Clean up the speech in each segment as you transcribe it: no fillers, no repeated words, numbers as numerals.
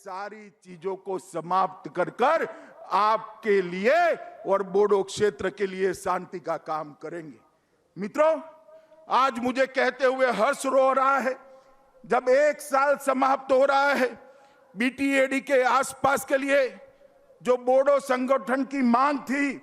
सारी चीजों को समाप्त कर कर आपके लिए और बोडो क्षेत्र के लिए शांति का काम करेंगे। मित्रों, आज मुझे कहते हुए हर्ष हो रहा है, जब 1 साल समाप्त हो रहा है बीटीएडी के आसपास के लिए जो बोडो संगठन की मांग थी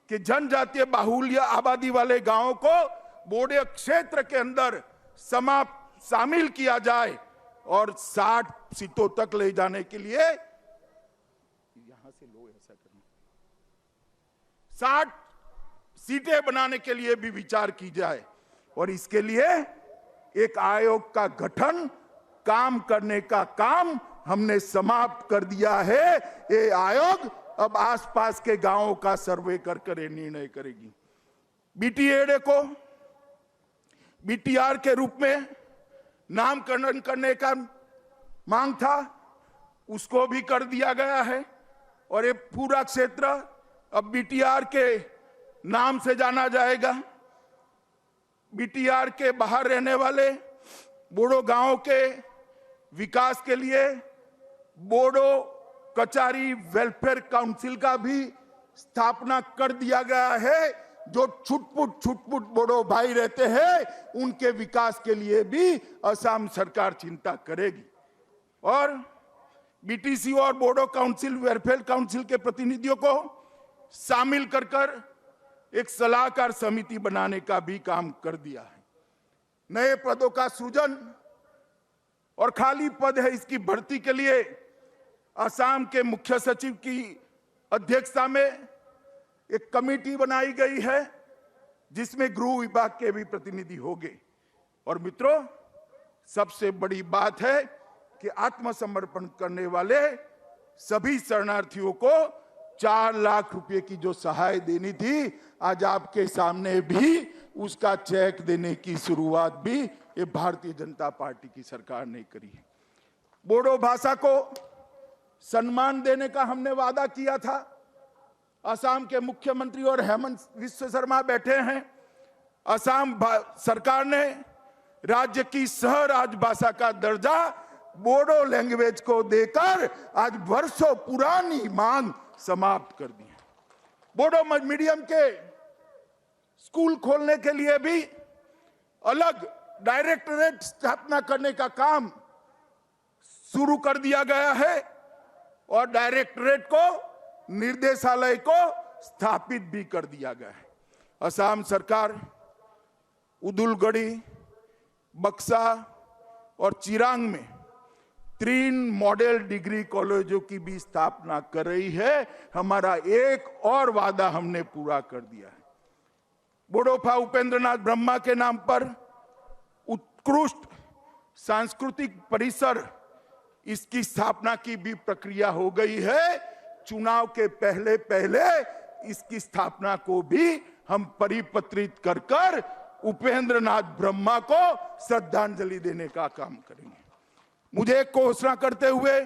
कि जनजातीय बाहुल्य आबादी वाले गांवों को बोडो क्षेत्र के अंदर शामिल किया जाए और 60 सीटों तक ले जाने के लिए, यहां से लो ऐसा करना, 60 सीटें बनाने के लिए भी विचार की जाए और इसके लिए एक आयोग का गठन, काम करने का काम हमने समाप्त कर दिया है। ये आयोग अब आसपास के गांवों का सर्वे कर कर निर्णय करेगी। बीटीएडी को बीटीआर के रूप में नामकरण करने का मांग था, उसको भी कर दिया गया है और ये पूरा क्षेत्र अब बीटीआर के नाम से जाना जाएगा। बीटीआर के बाहर रहने वाले बोडो गांवों के विकास के लिए बोडो कचारी वेलफेयर काउंसिल का भी स्थापना कर दिया गया है। जो छुटपुट बोडो भाई रहते हैं उनके विकास के लिए भी असम सरकार चिंता करेगी और बीटीसी और बोडो काउंसिल, वेलफेयर काउंसिल के प्रतिनिधियों को शामिल कर कर एक सलाहकार समिति बनाने का भी काम कर दिया है। नए पदों का सृजन और खाली पद है इसकी भर्ती के लिए असम के मुख्य सचिव की अध्यक्षता में एक कमेटी बनाई गई है जिसमें गृह विभाग के भी प्रतिनिधि होंगे। और मित्रों, सबसे बड़ी बात है कि आत्मसमर्पण करने वाले सभी शरणार्थियों को 4 लाख रुपए की जो सहायता देनी थी, आज आपके सामने भी उसका चेक देने की शुरुआत भी ये भारतीय जनता पार्टी की सरकार ने करी है। बोडो भाषा को सम्मान देने का हमने वादा किया था। असम के मुख्यमंत्री और हेमंत विश्व शर्मा बैठे हैं। असम सरकार ने राज्य की सह राजभाषा का दर्जा बोडो लैंग्वेज को देकर आज वर्षों पुरानी मांग समाप्त कर दी है। बोडो मीडियम के स्कूल खोलने के लिए भी अलग डायरेक्टरेट स्थापना करने का काम शुरू कर दिया गया है और डायरेक्टरेट को, निर्देशालय को स्थापित भी कर दिया गया है। असम सरकार उदुलगड़ी, बक्सा और चिरांग में 3 मॉडल डिग्री कॉलेजों की भी स्थापना कर रही है। हमारा एक और वादा हमने पूरा कर दिया है। बोडोफा उपेंद्रनाथ ब्रह्मा के नाम पर उत्कृष्ट सांस्कृतिक परिसर, इसकी स्थापना की भी प्रक्रिया हो गई है। चुनाव के पहले इसकी स्थापना को भी हम परिपत्रित कर कर उपेंद्रनाथ ब्रह्मा को श्रद्धांजलि देने का काम करेंगे। मुझे एक घोषणा करते हुए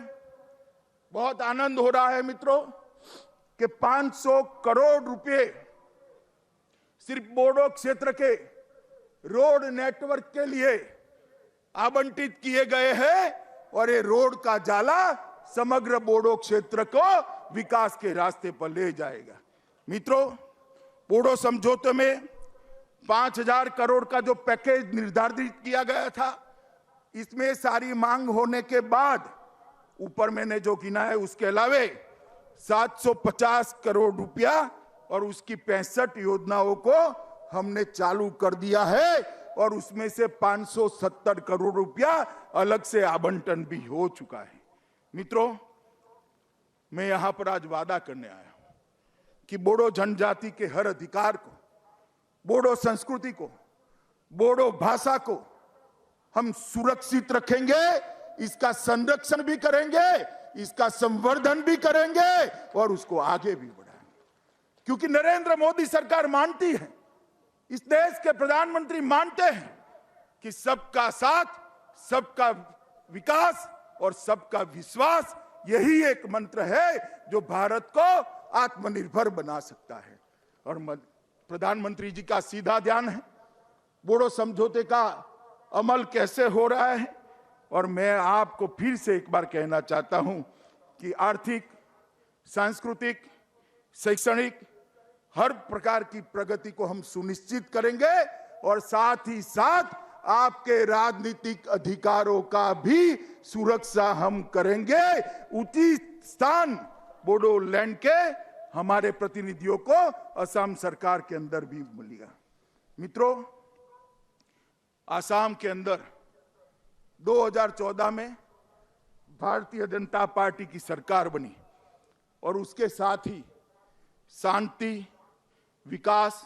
बहुत आनंद हो रहा है मित्रों कि 500 करोड़ रुपए सिर्फ बोडो क्षेत्र के रोड नेटवर्क के लिए आवंटित किए गए हैं और ये रोड का जाला समग्र बोडो क्षेत्र को विकास के रास्ते पर ले जाएगा। मित्रों, बोडो समझौते में 5000 करोड़ का जो पैकेज निर्धारित किया गया था, इसमें सारी मांग होने के बाद ऊपर मैंने जो गिना है उसके अलावे 750 करोड़ रुपया और उसकी 65 योजनाओं को हमने चालू कर दिया है और उसमें से 570 करोड़ रुपया अलग से आवंटन भी हो चुका है। मित्रों, मैं यहां पर आज वादा करने आया हूं कि बोडो जनजाति के हर अधिकार को, बोडो संस्कृति को, बोडो भाषा को हम सुरक्षित रखेंगे, इसका संरक्षण भी करेंगे, इसका संवर्धन भी करेंगे और उसको आगे भी बढ़ाएंगे। क्योंकि नरेंद्र मोदी सरकार मानती है, इस देश के प्रधानमंत्री मानते हैं कि सबका साथ, सबका विकास और सबका विश्वास, यही एक मंत्र है जो भारत को आत्मनिर्भर बना सकता है। और प्रधानमंत्री जी का सीधा ध्यान है बोडो समझौते का अमल कैसे हो रहा है, और मैं आपको फिर से एक बार कहना चाहता हूं कि आर्थिक, सांस्कृतिक, शैक्षणिक हर प्रकार की प्रगति को हम सुनिश्चित करेंगे और साथ ही साथ आपके राजनीतिक अधिकारों का भी सुरक्षा हम करेंगे। उचित स्थान बोडोलैंड के हमारे प्रतिनिधियों को असम सरकार के अंदर भी मिलेगा। मित्रों, असम के अंदर 2014 में भारतीय जनता पार्टी की सरकार बनी और उसके साथ ही शांति, विकास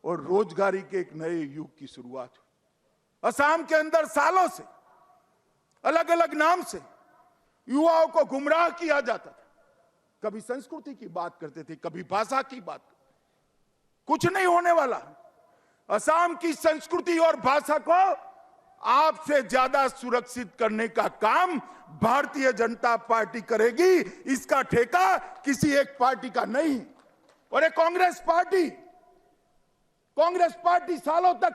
और रोजगारी के एक नए युग की शुरुआत हुई। असम के अंदर सालों से अलग अलग नाम से युवाओं को गुमराह किया जाता था। कभी संस्कृति की बात करते थे, कभी भाषा की बात। कुछ नहीं होने वाला। असम की संस्कृति और भाषा को आपसे ज्यादा सुरक्षित करने का काम भारतीय जनता पार्टी करेगी। इसका ठेका किसी एक पार्टी का नहीं। और ये कांग्रेस पार्टी सालों तक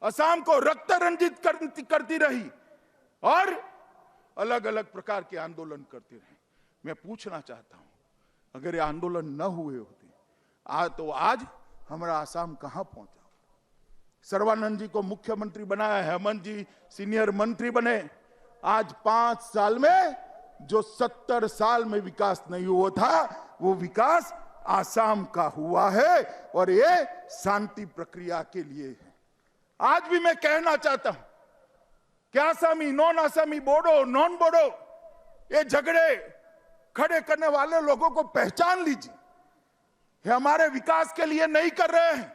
असम को रक्त रंजित करती रही और अलग अलग प्रकार के आंदोलन करती रही। मैं पूछना चाहता हूं, अगर ये आंदोलन न हुए होते तो आज हमारा असम कहां पहुंचा? सर्बानंद जी को मुख्यमंत्री बनाया, हेमंत जी सीनियर मंत्री बने। आज 5 साल में जो 70 साल में विकास नहीं हुआ था, वो विकास असम का हुआ है और ये शांति प्रक्रिया के लिए है। आज भी मैं कहना चाहता हूं कि असमी, नॉन असमी, बोडो, नॉन बोडो, ये झगड़े खड़े करने वाले लोगों को पहचान लीजिए। ये हमारे विकास के लिए नहीं कर रहे हैं,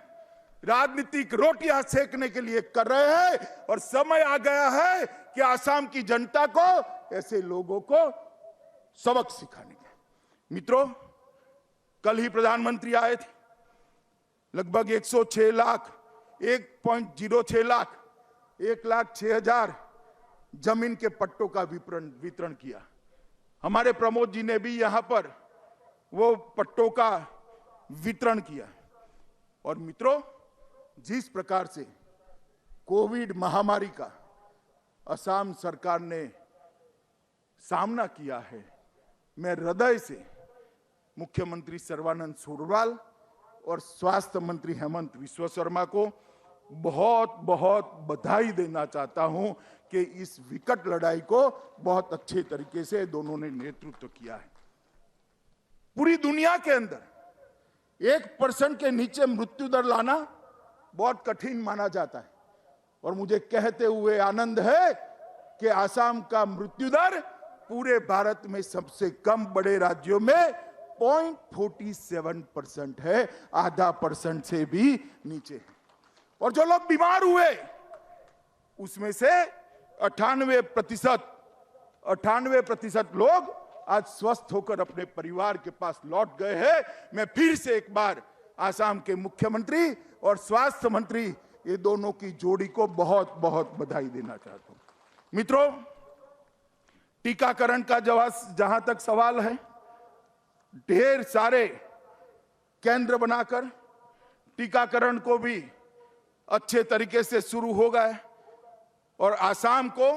राजनीतिक रोटियां सेकने के लिए कर रहे हैं। और समय आ गया है कि असम की जनता को ऐसे लोगों को सबक सिखाने का। मित्रों, कल ही प्रधानमंत्री आए थे। लगभग 106 लाख, 1.06 लाख, 1,06,000 जमीन के पट्टों का वितरण किया। हमारे प्रमोद जी ने भी यहां पर वो पट्टों का वितरण किया। और मित्रों, जिस प्रकार से कोविड महामारी का असम सरकार ने सामना किया है, मैं हृदय से मुख्यमंत्री सर्बानंद सोनोवाल और स्वास्थ्य मंत्री हेमंत विश्व शर्मा को बहुत बहुत बधाई देना चाहता हूं कि इस विकट लड़ाई को बहुत अच्छे तरीके से दोनों ने नेतृत्व किया है। पूरी दुनिया के अंदर 1% के नीचे मृत्यु दर लाना बहुत कठिन माना जाता है और मुझे कहते हुए आनंद है कि असम का मृत्यु दर पूरे भारत में सबसे कम बड़े राज्यों में 0.47% है, आधा % से भी नीचे है। और जो लोग बीमार हुए उसमें से 98% लोग आज स्वस्थ होकर अपने परिवार के पास लौट गए हैं। मैं फिर से एक बार असम के मुख्यमंत्री और स्वास्थ्य मंत्री, ये दोनों की जोड़ी को बहुत बहुत बधाई देना चाहता हूं। मित्रों, टीकाकरण का जहां तक सवाल है, ढेर सारे केंद्र बनाकर टीकाकरण को भी अच्छे तरीके से शुरू हो गए और असम को,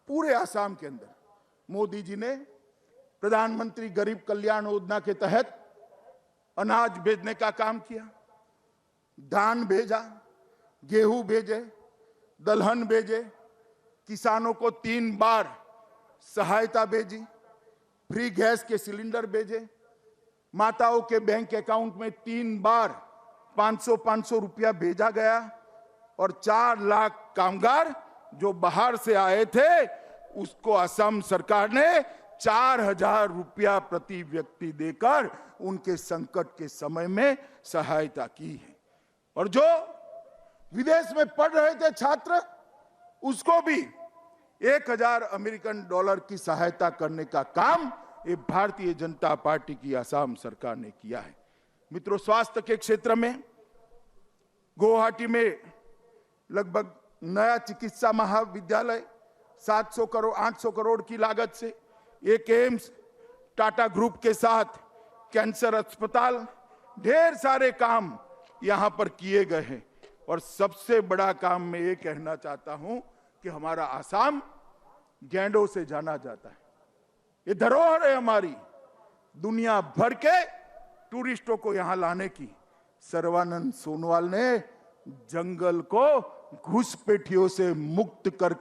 पूरे असम के अंदर मोदी जी ने प्रधानमंत्री गरीब कल्याण योजना के तहत अनाज भेजने का काम किया। धान भेजा, गेहूं भेजे, दलहन भेजे, किसानों को 3 बार सहायता भेजी, फ्री गैस के सिलेंडर भेजे, माताओं के बैंक अकाउंट में 3 बार 500 रुपया भेजा गया और 4 लाख कामगार जो बाहर से आए थे उसको असम सरकार ने 4,000 रुपया प्रति व्यक्ति देकर उनके संकट के समय में सहायता की है। और जो विदेश में पढ़ रहे थे छात्र, उसको भी 1,000 अमेरिकन डॉलर की सहायता करने का काम ये भारतीय जनता पार्टी की असम सरकार ने किया है। मित्रों, स्वास्थ्य के क्षेत्र में गुवाहाटी में लगभग नया चिकित्सा महाविद्यालय 800 करोड़ की लागत से, एक एम्स, टाटा ग्रुप के साथ कैंसर अस्पताल, ढेर सारे काम यहां पर किए गए हैं। और सबसे बड़ा काम मैं ये कहना चाहता हूं कि हमारा आसाम गैंडों से जाना जाता है। ये धरोहर है हमारी, दुनिया भर के टूरिस्टों को यहां लाने की। सर्बानंद सोनोवाल ने जंगल को घुसपैठियों से मुक्त कर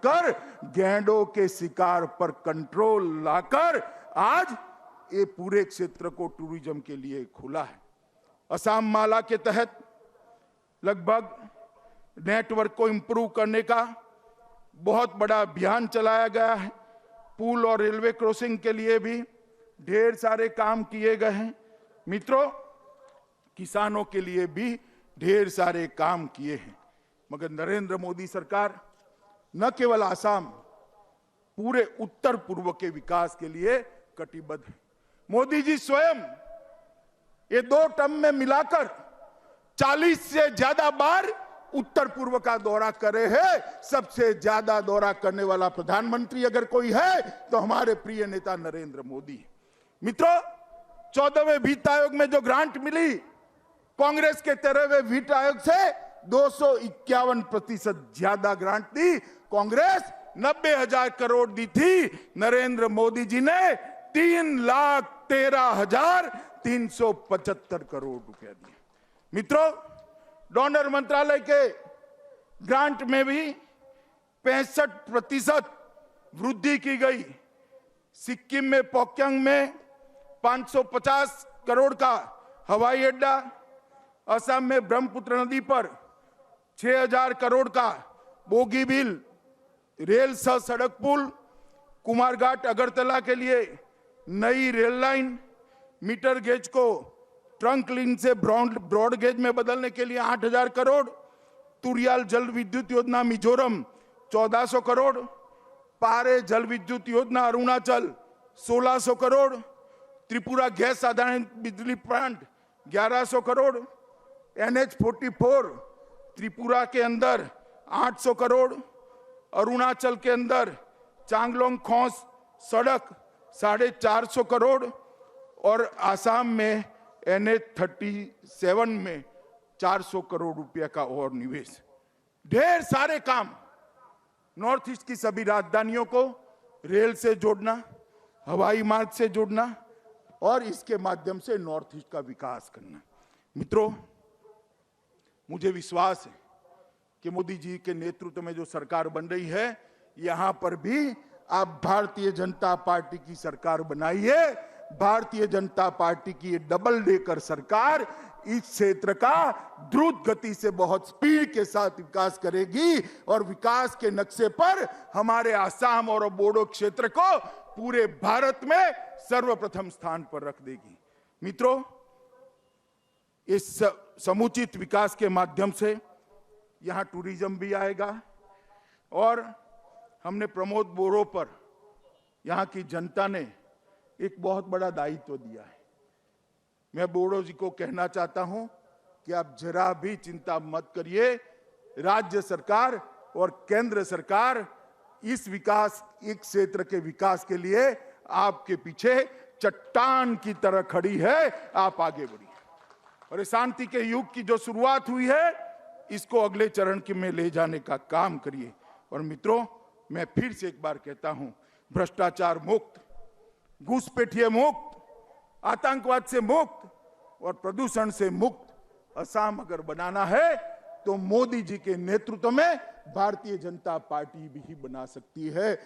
गैंडों के शिकार पर कंट्रोल लाकर आज ये पूरे क्षेत्र को टूरिज्म के लिए खोला है। असम माला के तहत लगभग नेटवर्क को इंप्रूव करने का बहुत बड़ा अभियान चलाया गया है। पुल और रेलवे क्रॉसिंग के लिए भी ढेर सारे काम किए गए हैं। मित्रों, किसानों के लिए भी ढेर सारे काम किए हैं। मगर नरेंद्र मोदी सरकार न केवल आसाम, पूरे उत्तर पूर्व के विकास के लिए कटिबद्ध है। मोदी जी स्वयं ये 2 टर्म में मिलाकर 40 से ज्यादा बार उत्तर पूर्व का दौरा करे हैं। सबसे ज्यादा दौरा करने वाला प्रधानमंत्री अगर कोई है तो हमारे प्रिय नेता नरेंद्र मोदी। मित्रों, 14वें वित्त आयोग में जो ग्रांट मिली, कांग्रेस के 13वें वित्त आयोग से 251% ज्यादा ग्रांट दी। कांग्रेस 90,000 करोड़ दी थी, नरेंद्र मोदी जी ने 3,13,375 करोड़ रुपया दिए। मित्रों, डोनर मंत्रालय के ग्रांट में भी 65% वृद्धि की गई। सिक्किम में पोक्यांग में 550 करोड़ का हवाई अड्डा, असम में ब्रह्मपुत्र नदी पर 6,000 करोड़ का बोगीबील रेल सह सड़क पुल, कुमारघाट अगरतला के लिए नई रेल लाइन, मीटर गेज को ट्रंक लाइन से ब्रॉड गेज में बदलने के लिए 8,000 करोड़, तुरियाल जल विद्युत योजना मिजोरम 1,400 करोड़, पारे जल विद्युत योजना अरुणाचल 1,600 करोड़, त्रिपुरा गैस आधारित बिजली प्लांट 1,100 करोड़, NH-44 त्रिपुरा के अंदर 800 करोड़, अरुणाचल के अंदर चांगलोंग खोंस सड़क 450 करोड़ और आसाम में NH-37 में 400 करोड़ रुपया का और निवेश। ढेर सारे काम। नॉर्थ ईस्ट की सभी राजधानियों को रेल से जोड़ना, हवाई मार्ग से जोड़ना और इसके माध्यम से नॉर्थ ईस्ट का विकास करना। मित्रों, मुझे विश्वास है कि मोदी जी के नेतृत्व में जो सरकार बन रही है, यहां पर भी आप भारतीय जनता पार्टी की सरकार बनाइए। भारतीय जनता पार्टी की ये डबल डेकर सरकार इस क्षेत्र का द्रुत गति से बहुत स्पीड के साथ विकास करेगी और विकास के नक्शे पर हमारे आसाम और बोडो क्षेत्र को पूरे भारत में सर्वप्रथम स्थान पर रख देगी। मित्रों, इस समुचित विकास के माध्यम से यहां टूरिज्म भी आएगा और हमने प्रमोद बोरो पर यहां की जनता ने एक बहुत बड़ा दायित्व दिया है। मैं बोरो जी को कहना चाहता हूं कि आप जरा भी चिंता मत करिए। राज्य सरकार और केंद्र सरकार इस क्षेत्र के विकास के लिए आपके पीछे चट्टान की तरह खड़ी है। आप आगे बढ़िए और इस शांति के युग की जो शुरुआत हुई है, इसको अगले चरण में ले जाने का काम करिए। और मित्रों, मैं फिर से एक बार कहता हूं, भ्रष्टाचार मुक्त, घुसपैठिए मुक्त, आतंकवाद से मुक्त और प्रदूषण से मुक्त असम अगर बनाना है तो मोदी जी के नेतृत्व में भारतीय जनता पार्टी भी बना सकती है।